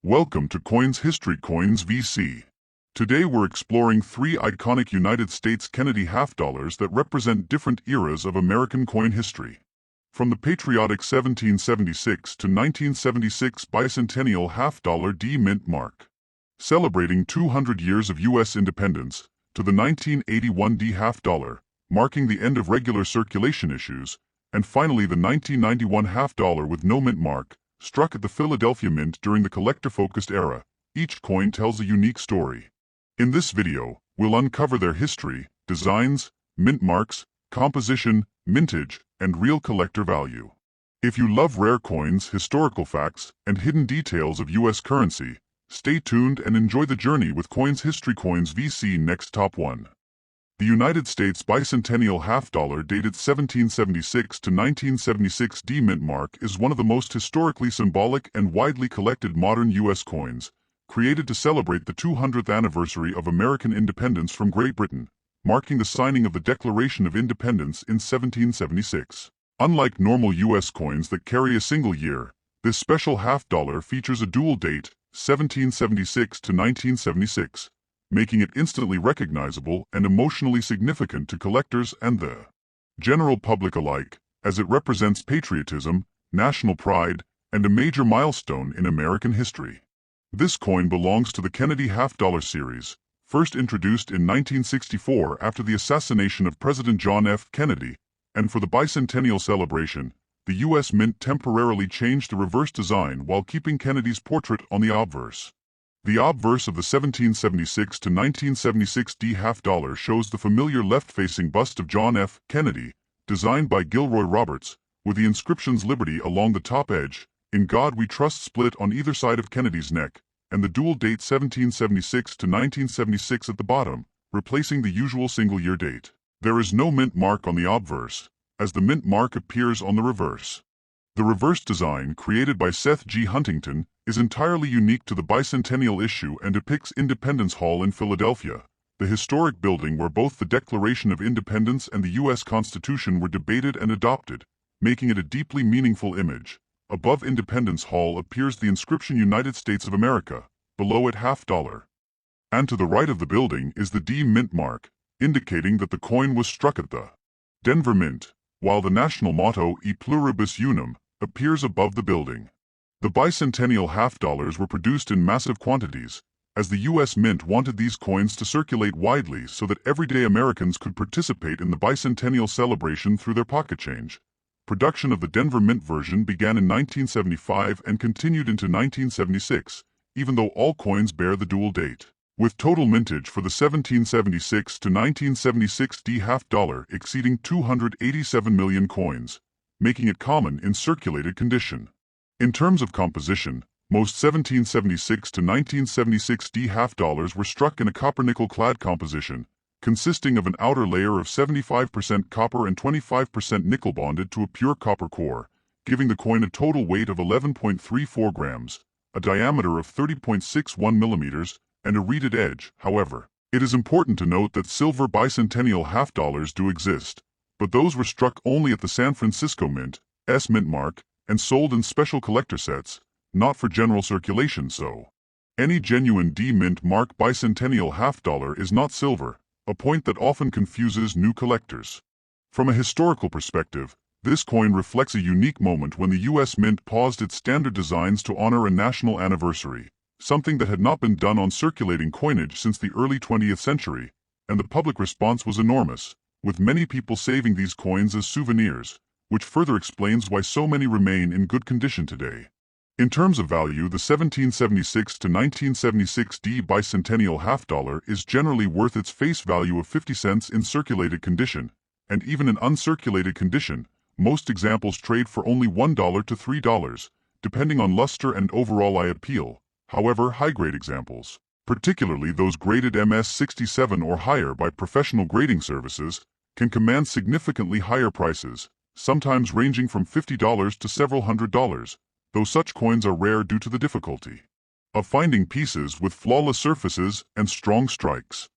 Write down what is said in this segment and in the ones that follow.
Welcome to Coins History Coins VC. Today we're exploring three iconic United States Kennedy half dollars that represent different eras of American coin history. From the patriotic 1776 to 1976 bicentennial half-dollar D mint mark, celebrating 200 years of U.S. independence, to the 1981 D half dollar, marking the end of regular circulation issues, and finally the 1991 half dollar with no mint mark, struck at the Philadelphia Mint during the collector-focused era. Each coin tells a unique story. In this video, we'll uncover their history, designs, mint marks, composition, mintage, and real collector value. If you love rare coins, historical facts, and hidden details of U.S. currency, stay tuned and enjoy the journey with Coins History Coins VC. Next, Top 1. The United States bicentennial half dollar dated 1776 to 1976 D mint mark is one of the most historically symbolic and widely collected modern U.S. coins, created to celebrate the 200th anniversary of American independence from Great Britain, marking the signing of the Declaration of Independence in 1776. Unlike normal U.S. coins that carry a single year, this special half dollar features a dual date, 1776 to 1976. Making it instantly recognizable and emotionally significant to collectors and the general public alike, as it represents patriotism, national pride, and a major milestone in American history. This coin belongs to the Kennedy half-dollar series, first introduced in 1964 after the assassination of President John F. Kennedy, and for the bicentennial celebration, the U.S. Mint temporarily changed the reverse design while keeping Kennedy's portrait on the obverse. The obverse of the 1776 to 1976 D half dollar shows the familiar left-facing bust of John F. Kennedy, designed by Gilroy Roberts, with the inscriptions Liberty along the top edge, In God We Trust split on either side of Kennedy's neck, and the dual date 1776 to 1976 at the bottom, replacing the usual single-year date. There is no mint mark on the obverse, as the mint mark appears on the reverse. The reverse design, created by Seth G. Huntington, is entirely unique to the bicentennial issue and depicts Independence Hall in Philadelphia, the historic building where both the Declaration of Independence and the U.S. Constitution were debated and adopted, making it a deeply meaningful image. Above Independence Hall appears the inscription United States of America, below it half dollar. And to the right of the building is the D mint mark, indicating that the coin was struck at the Denver Mint, while the national motto E Pluribus Unum appears above the building. The bicentennial half dollars were produced in massive quantities, as the U.S. Mint wanted these coins to circulate widely so that everyday Americans could participate in the bicentennial celebration through their pocket change. Production of the Denver Mint version began in 1975 and continued into 1976, even though all coins bear the dual date, with total mintage for the 1776 to 1976 D half dollar exceeding 287 million coins, making it common in circulated condition. In terms of composition, most 1776 to 1976 D half dollars were struck in a copper-nickel clad composition, consisting of an outer layer of 75% copper and 25% nickel bonded to a pure copper core, giving the coin a total weight of 11.34 grams, a diameter of 30.61 millimeters, and a reeded edge. However, it is important to note that silver bicentennial half dollars do exist, but those were struck only at the San Francisco Mint, S mint mark, and sold in special collector sets, not for general circulation. So, any genuine D mint mark bicentennial half dollar is not silver, a point that often confuses new collectors. From a historical perspective, this coin reflects a unique moment when the U.S. Mint paused its standard designs to honor a national anniversary, something that had not been done on circulating coinage since the early 20th century, and the public response was enormous, with many people saving these coins as souvenirs, which further explains why so many remain in good condition today. In terms of value, the 1776 to 1976 D bicentennial half dollar is generally worth its face value of 50 cents in circulated condition, and even in uncirculated condition, most examples trade for only $1 to $3, depending on luster and overall eye appeal. However, high-grade examples, particularly those graded MS-67 or higher by professional grading services, can command significantly higher prices, sometimes ranging from $50 to several $100s, though such coins are rare due to the difficulty of finding pieces with flawless surfaces and strong strikes.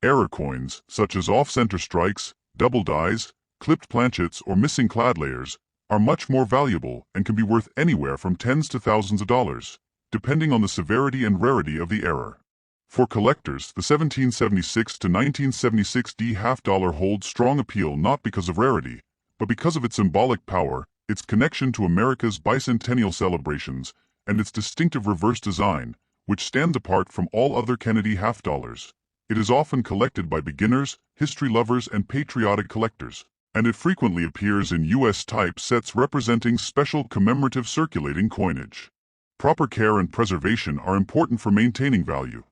Error coins, such as off-center strikes, double dies, clipped planchets, or missing clad layers, are much more valuable and can be worth anywhere from tens to thousands of dollars, depending on the severity and rarity of the error. For collectors, the 1776 to 1976 D half-dollar holds strong appeal not because of rarity, but because of its symbolic power, its connection to America's bicentennial celebrations, and its distinctive reverse design, which stands apart from all other Kennedy half-dollars. It is often collected by beginners, history lovers, and patriotic collectors, and it frequently appears in U.S. type sets representing special commemorative circulating coinage. Proper care and preservation are important for maintaining value.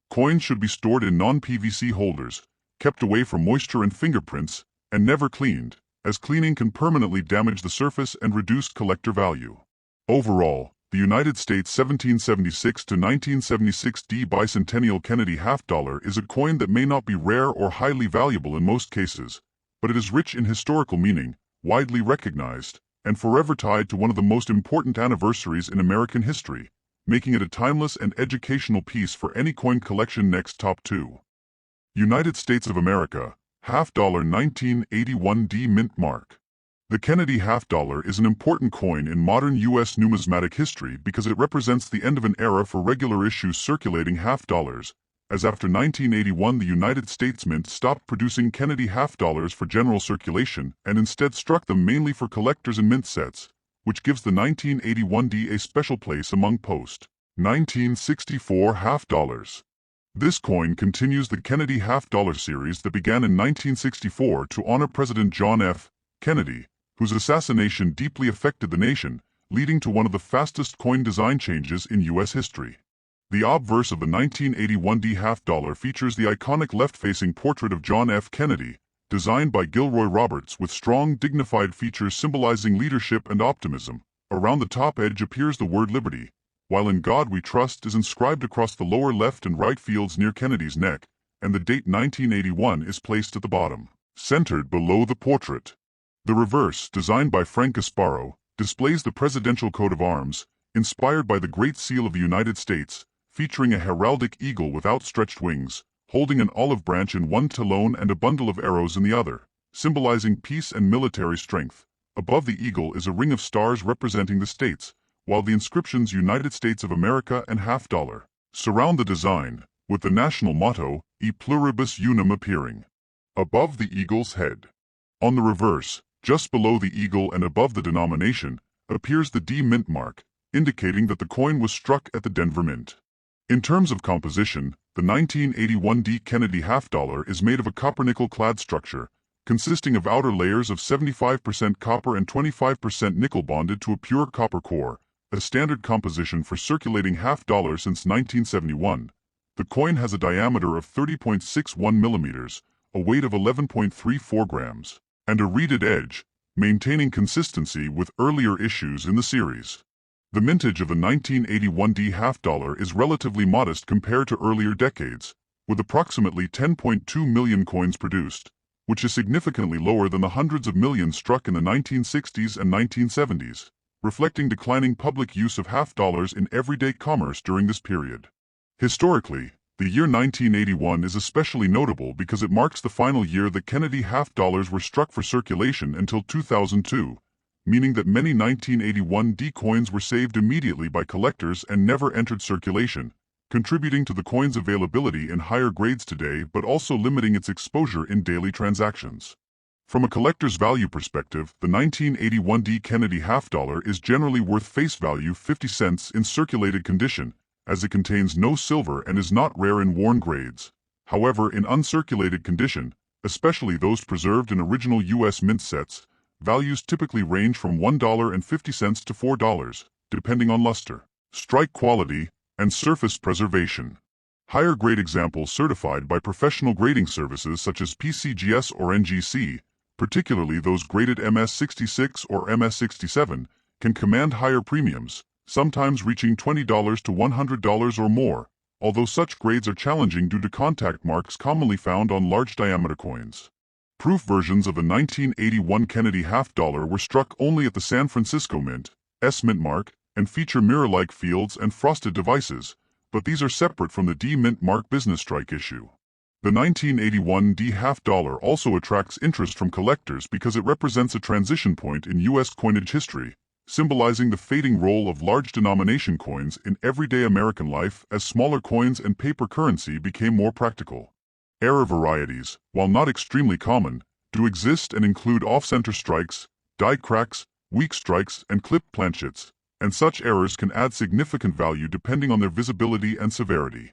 Coins should be stored in non-PVC holders, kept away from moisture and fingerprints, and never cleaned, as cleaning can permanently damage the surface and reduce collector value. Overall, the United States 1776 to 1976 D Bicentennial Kennedy half-dollar is a coin that may not be rare or highly valuable in most cases, but it is rich in historical meaning, widely recognized, and forever tied to one of the most important anniversaries in American history, making it a timeless and educational piece for any coin collection. Next, top 2. United States of America, half-dollar 1981 D mint mark. The Kennedy half-dollar is an important coin in modern U.S. numismatic history because it represents the end of an era for regular issue circulating half-dollars, as after 1981 the United States Mint stopped producing Kennedy half-dollars for general circulation and instead struck them mainly for collectors and mint sets, which gives the 1981 D a special place among post-1964 half-dollars. This coin continues the Kennedy half-dollar series that began in 1964 to honor President John F. Kennedy, whose assassination deeply affected the nation, leading to one of the fastest coin design changes in U.S. history. The obverse of the 1981 D half-dollar features the iconic left-facing portrait of John F. Kennedy, designed by Gilroy Roberts with strong, dignified features symbolizing leadership and optimism. Around the top edge appears the word Liberty, while In God We Trust is inscribed across the lower left and right fields near Kennedy's neck, and the date 1981 is placed at the bottom, centered below the portrait. The reverse, designed by Frank Gasparo, displays the presidential coat of arms, inspired by the Great Seal of the United States, featuring a heraldic eagle with outstretched wings, holding an olive branch in one talon and a bundle of arrows in the other, symbolizing peace and military strength. Above the eagle is a ring of stars representing the states, while the inscriptions United States of America and half-dollar surround the design, with the national motto, E Pluribus Unum appearing above the eagle's head. On the reverse, just below the eagle and above the denomination, appears the D mint mark, indicating that the coin was struck at the Denver Mint. In terms of composition, the 1981 D Kennedy half-dollar is made of a copper-nickel clad structure, consisting of outer layers of 75% copper and 25% nickel bonded to a pure copper core, a standard composition for circulating half-dollars since 1971. The coin has a diameter of 30.61 millimeters, a weight of 11.34 grams, and a reeded edge, maintaining consistency with earlier issues in the series. The mintage of the 1981 D half-dollar is relatively modest compared to earlier decades, with approximately 10.2 million coins produced, which is significantly lower than the hundreds of millions struck in the 1960s and 1970s, reflecting declining public use of half-dollars in everyday commerce during this period. Historically, the year 1981 is especially notable because it marks the final year that Kennedy half-dollars were struck for circulation until 2002, meaning that many 1981 D coins were saved immediately by collectors and never entered circulation, contributing to the coin's availability in higher grades today but also limiting its exposure in daily transactions. From a collector's value perspective, the 1981 D Kennedy half-dollar is generally worth face value 50 cents in circulated condition, as it contains no silver and is not rare in worn grades. However, in uncirculated condition, especially those preserved in original U.S. mint sets, values typically range from $1.50 to $4, depending on luster, strike quality, and surface preservation. Higher grade examples certified by professional grading services such as PCGS or NGC, particularly those graded MS66 or MS67, can command higher premiums, sometimes reaching $20 to $100 or more, although such grades are challenging due to contact marks commonly found on large diameter coins. Proof versions of the 1981 Kennedy half-dollar were struck only at the San Francisco Mint, S mint mark, and feature mirror-like fields and frosted devices, but these are separate from the D mint mark business strike issue. The 1981 D half-dollar also attracts interest from collectors because it represents a transition point in U.S. coinage history, symbolizing the fading role of large denomination coins in everyday American life as smaller coins and paper currency became more practical. Error varieties, while not extremely common, do exist and include off-center strikes, die cracks, weak strikes, and clipped planchets, and such errors can add significant value depending on their visibility and severity.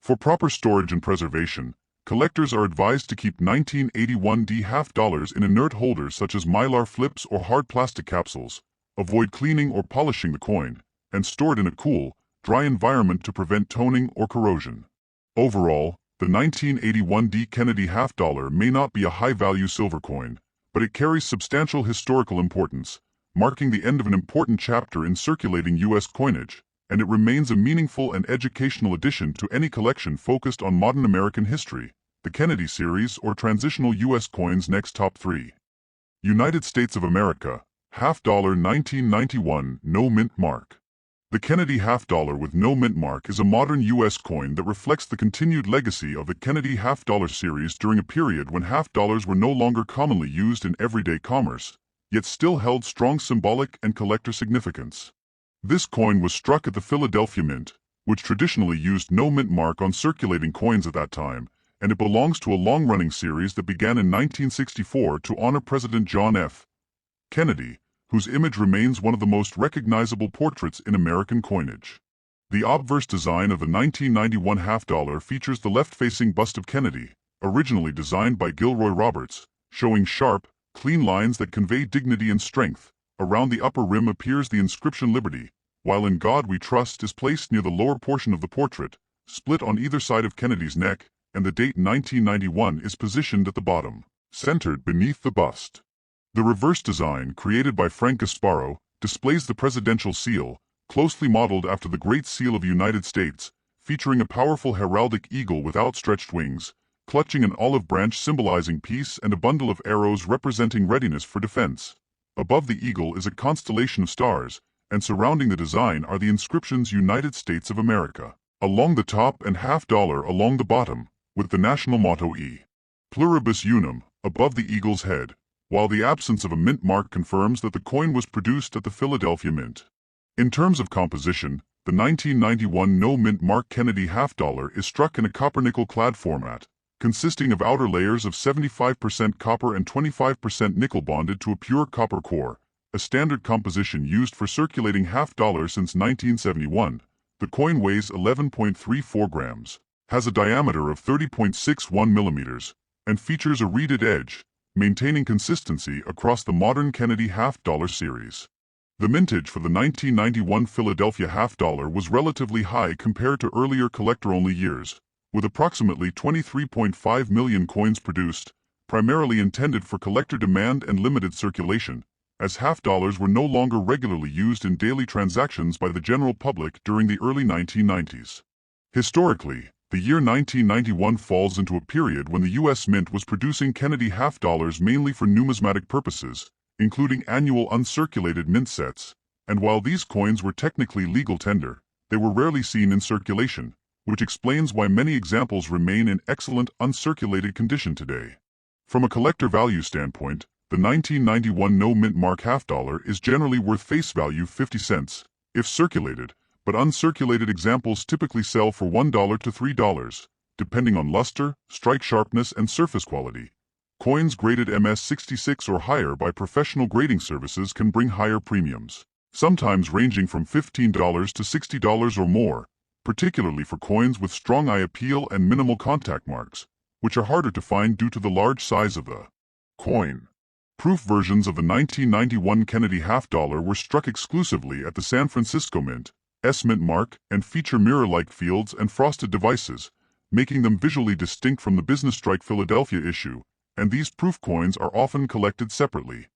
For proper storage and preservation, collectors are advised to keep 1981D half dollars in inert holders such as mylar flips or hard plastic capsules, avoid cleaning or polishing the coin, and store it in a cool, dry environment to prevent toning or corrosion. Overall, the 1981D Kennedy half dollar may not be a high-value silver coin, but it carries substantial historical importance, marking the end of an important chapter in circulating U.S. coinage, and it remains a meaningful and educational addition to any collection focused on modern American history. The Kennedy series or transitional U.S. coins. Next, top 3. United States of America, half dollar 1991, no mint mark. The Kennedy half dollar with no mint mark is a modern U.S. coin that reflects the continued legacy of the Kennedy half dollar series during a period when half dollars were no longer commonly used in everyday commerce, yet still held strong symbolic and collector significance. This coin was struck at the Philadelphia Mint, which traditionally used no mint mark on circulating coins at that time, and it belongs to a long-running series that began in 1964 to honor President John F. Kennedy, whose image remains one of the most recognizable portraits in American coinage. The obverse design of the 1991 half dollar features the left-facing bust of Kennedy, originally designed by Gilroy Roberts, showing sharp, clean lines that convey dignity and strength. Around the upper rim appears the inscription Liberty, while In God We Trust is placed near the lower portion of the portrait, split on either side of Kennedy's neck, and the date 1991 is positioned at the bottom, centered beneath the bust. The reverse design, created by Frank Gasparo, displays the presidential seal, closely modeled after the Great Seal of the United States, featuring a powerful heraldic eagle with outstretched wings, clutching an olive branch symbolizing peace and a bundle of arrows representing readiness for defense. Above the eagle is a constellation of stars, and surrounding the design are the inscriptions United States of America, along the top and half dollar along the bottom, with the national motto E Pluribus Unum above the eagle's head, while the absence of a mint mark confirms that the coin was produced at the Philadelphia Mint. In terms of composition, the 1991 no mint mark Kennedy half dollar is struck in a copper-nickel clad format, consisting of outer layers of 75% copper and 25% nickel bonded to a pure copper core, a standard composition used for circulating half dollars since 1971. The coin weighs 11.34 grams, has a diameter of 30.61 millimeters, and features a reeded edge, maintaining consistency across the modern Kennedy half dollar series. The mintage for the 1991 Philadelphia half dollar was relatively high compared to earlier collector-only years, with approximately 23.5 million coins produced, primarily intended for collector demand and limited circulation, as half dollars were no longer regularly used in daily transactions by the general public during the early 1990s. Historically, the year 1991 falls into a period when the U.S. Mint was producing Kennedy half dollars mainly for numismatic purposes, including annual uncirculated mint sets, and while these coins were technically legal tender, they were rarely seen in circulation, which explains why many examples remain in excellent uncirculated condition today. From a collector value standpoint, the 1991 no mint mark half dollar is generally worth face value 50 cents, if circulated, but uncirculated examples typically sell for $1 to $3, depending on luster, strike sharpness, and surface quality. Coins graded MS66 or higher by professional grading services can bring higher premiums, sometimes ranging from $15 to $60 or more, particularly for coins with strong eye appeal and minimal contact marks, which are harder to find due to the large size of the coin. Proof versions of the 1991 Kennedy half dollar were struck exclusively at the San Francisco Mint, S-mint mark, and feature mirror-like fields and frosted devices, making them visually distinct from the Business Strike Philadelphia issue, and these proof coins are often collected separately.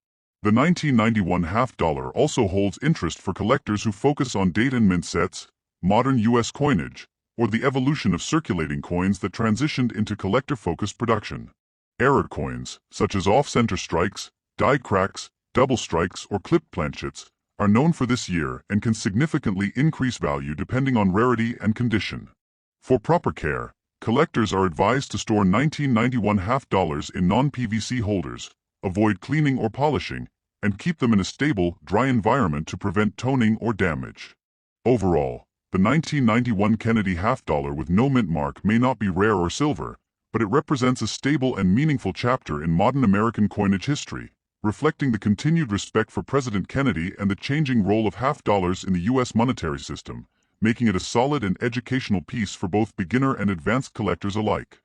The 1991 half dollar also holds interest for collectors who focus on date and mint sets, modern U.S. coinage, or the evolution of circulating coins that transitioned into collector-focused production. Error coins, such as off-center strikes, die cracks, double strikes, or clipped planchets, are known for this year and can significantly increase value depending on rarity and condition. For proper care, collectors are advised to store 1991 half dollars in non-PVC holders, avoid cleaning or polishing, and keep them in a stable, dry environment to prevent toning or damage. Overall, the 1991 Kennedy half-dollar with no mint mark may not be rare or silver, but it represents a stable and meaningful chapter in modern American coinage history, reflecting the continued respect for President Kennedy and the changing role of half-dollars in the U.S. monetary system, making it a solid and educational piece for both beginner and advanced collectors alike.